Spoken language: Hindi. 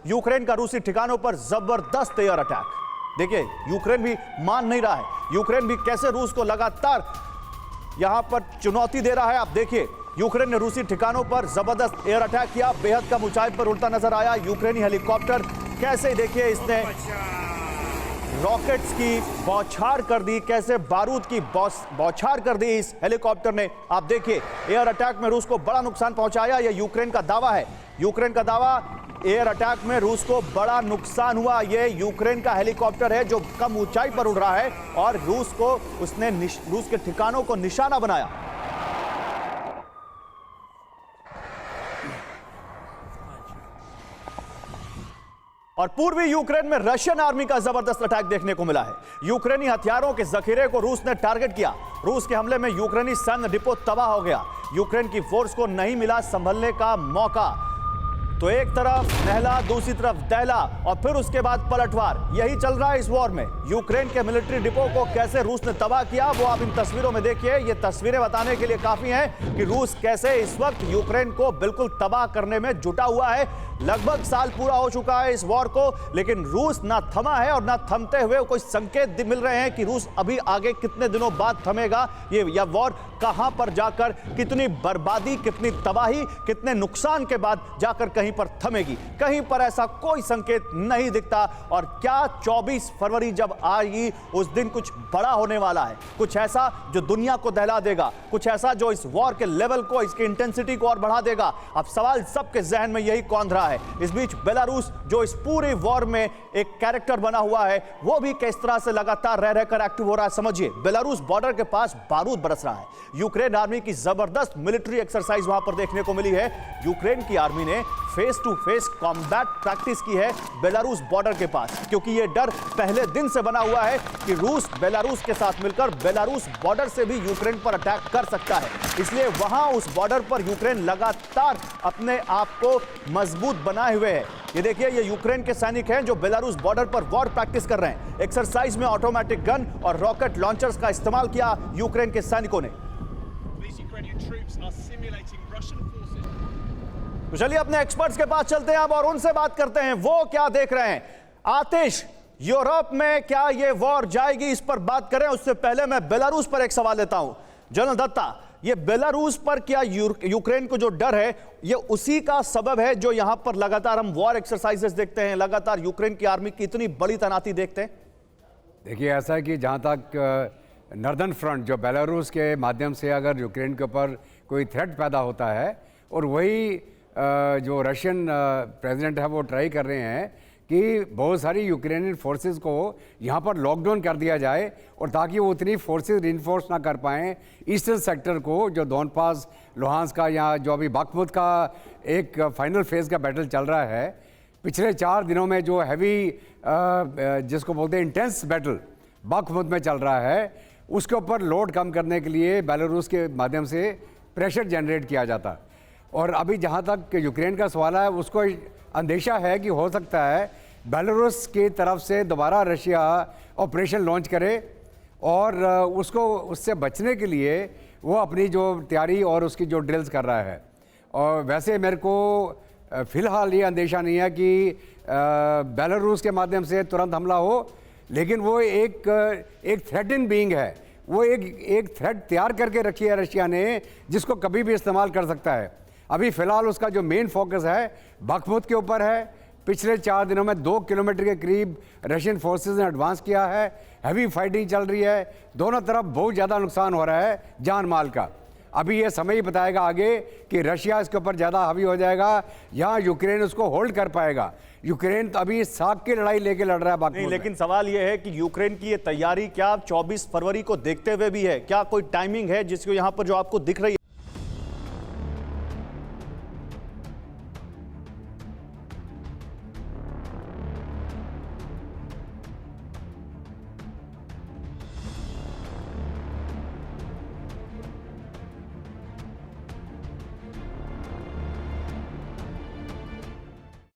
यूक्रेन का रूसी ठिकानों पर जबरदस्त एयर अटैक। देखिए यूक्रेन भी मान नहीं रहा है, यूक्रेन भी कैसे रूस को लगातार यहां पर चुनौती दे रहा है। आप देखिए यूक्रेन ने रूसी ठिकानों पर जबरदस्त एयर अटैक किया, बेहद कम ऊंचाई पर उड़ता नजर आया यूक्रेनी हेलीकॉप्टर। कैसे देखिए इसने रॉकेट्स की बौछार कर दी, कैसे बारूद की बौछार कर दी इस हेलीकॉप्टर ने। आप देखिए एयर अटैक में रूस को बड़ा नुकसान पहुंचाया, यह यूक्रेन का दावा है। यूक्रेन का दावा, एयर अटैक में रूस को बड़ा नुकसान हुआ। यह यूक्रेन का हेलीकॉप्टर है जो कम ऊंचाई पर उड़ रहा है और उसने रूस के ठिकानों को निशाना बनाया। और पूर्वी यूक्रेन में रशियन आर्मी का जबरदस्त अटैक देखने को मिला है। यूक्रेनी हथियारों के जखीरे को रूस ने टारगेट किया। रूस के हमले में यूक्रेनी सैन्य डिपो तबाह हो गया। यूक्रेन की फोर्स को नहीं मिला संभलने का मौका। तो एक तरफ नहला, दूसरी तरफ दहला और फिर उसके बाद पलटवार, यही चल रहा है इस वॉर में। यूक्रेन के मिलिट्री डिपो को कैसे रूस ने तबाह किया वो आप इन तस्वीरों में देखिए। ये तस्वीरें बताने के लिए काफी हैं कि रूस कैसे इस वक्त यूक्रेन को बिल्कुल तबाह करने में जुटा हुआ है। लगभग साल पूरा हो चुका है इस वॉर को, लेकिन रूस ना थमा है और ना थमते हुए कोई संकेत मिल रहे हैं कि रूस अभी आगे कितने दिनों बाद थमेगा। यह वॉर कहां पर जाकर कितनी बर्बादी, कितनी तबाही, कितने नुकसान के बाद जाकर कहीं पर थमेगी, कहीं पर ऐसा कोई संकेत नहीं दिखता। और क्या 24 फरवरी जब आएगी उस दिन कुछ बड़ा होने वाला है, कुछ ऐसा जो दुनिया को दहला देगा, कुछ ऐसा जो इस वॉर के लेवल को, इसकी इंटेंसिटी को और बढ़ा देगा। अब सवाल सबके जहन में यही कौंध रहा है। इस बीच बेलारूस जो इस पूरे वॉर में एक कैरेक्टर बना हुआ है, वो भी किस तरह से लगातार रह रहकर एक्टिव हो रहा है समझिए। बेलारूस बॉर्डर के पास बारूद बरस रहा है। यूक्रेन आर्मी की जबरदस्त मिलिट्री एक्सरसाइज वहां पर देखने को मिली है। यूक्रेन की आर्मी ने face to face combat practice की है बेलारूस बॉर्डर के पास, क्योंकि यह डर पहले दिन से बना हुआ है कि रूस बेलारूस के साथ मिलकर बेलारूस बॉर्डर से भी यूक्रेन पर अटैक कर सकता है। इसलिए वहां उस बॉर्डर पर यूक्रेन लगातार अपने आप को मजबूत बनाए हुए है। ये देखिए, ये यूक्रेन के सैनिक हैं जो बेलारूस बॉर्डर पर वॉर प्रैक्टिस कर रहे हैं। एक्सरसाइज में ऑटोमेटिक गन और रॉकेट लॉन्चर्स का इस्तेमाल किया यूक्रेन के सैनिकों ने। तो चलिए अपने एक्सपर्ट्स के पास चलते हैं अब और उनसे बात करते हैं, वो क्या देख रहे हैं। आतिश, यूरोप में क्या ये वॉर जाएगी, इस पर बात करें। उससे पहले मैं बेलारूस पर एक सवाल लेता हूं। जनरल दत्ता, ये बेलारूस पर क्या यूक्रेन को जो डर है, ये उसी का सबब है जो यहां पर लगातार हम वॉर एक्सरसाइजेस देखते हैं, लगातार यूक्रेन की आर्मी की इतनी बड़ी तैनाती देखते हैं? देखिए, ऐसा है कि जहां तक नॉर्दर्न फ्रंट जो बेलारूस के माध्यम से अगर यूक्रेन के ऊपर कोई थ्रेट पैदा होता है, और वही जो रशियन प्रेसिडेंट है वो ट्राई कर रहे हैं कि बहुत सारी यूक्रेनियन फोर्सेस को यहाँ पर लॉकडाउन कर दिया जाए, और ताकि वो उतनी फोर्सेस रिइंफोर्स ना कर पाएँ ईस्टर्न सेक्टर को, जो दोनपास, लुहांस्क का, या जो अभी बाखमुत का एक फाइनल फेज़ का बैटल चल रहा है। पिछले 4 दिनों में जो हैवी जिसको बोलते हैं इंटेंस बैटल बाखमुत में चल रहा है, उसके ऊपर लोड कम करने के लिए बेलारूस के माध्यम से प्रेशर जनरेट किया जाता। और अभी जहाँ तक यूक्रेन का सवाल है, उसको अंदेशा है कि हो सकता है बेलारूस की तरफ से दोबारा रशिया ऑपरेशन लॉन्च करे, और उससे बचने के लिए वो अपनी जो तैयारी और उसकी जो ड्रिल्स कर रहा है। और वैसे मेरे को फ़िलहाल ये अंदेशा नहीं है कि बेलारूस के माध्यम से तुरंत हमला हो, लेकिन वो एक थ्रेटन बीइंग है। वो एक थ्रेट तैयार करके रखी है रशिया ने, जिसको कभी भी इस्तेमाल कर सकता है। अभी फ़िलहाल उसका जो मेन फोकस है बाखमुत के ऊपर है। पिछले 4 दिनों में 2 किलोमीटर के करीब रशियन फोर्सेस ने एडवांस किया है। हैवी फाइटिंग चल रही है, दोनों तरफ बहुत ज़्यादा नुकसान हो रहा है जान माल का। अभी ये समय ही बताएगा आगे कि रशिया इसके ऊपर ज़्यादा हावी हो जाएगा या यूक्रेन उसको होल्ड कर पाएगा। यूक्रेन तो अभी साख की लड़ाई लेके लड़ रहा है बाखमुत में। लेकिन सवाल यह है कि यूक्रेन की ये तैयारी क्या 24 फरवरी को देखते हुए भी है? क्या कोई टाइमिंग है जिसको यहाँ पर जो आपको दिख रही है?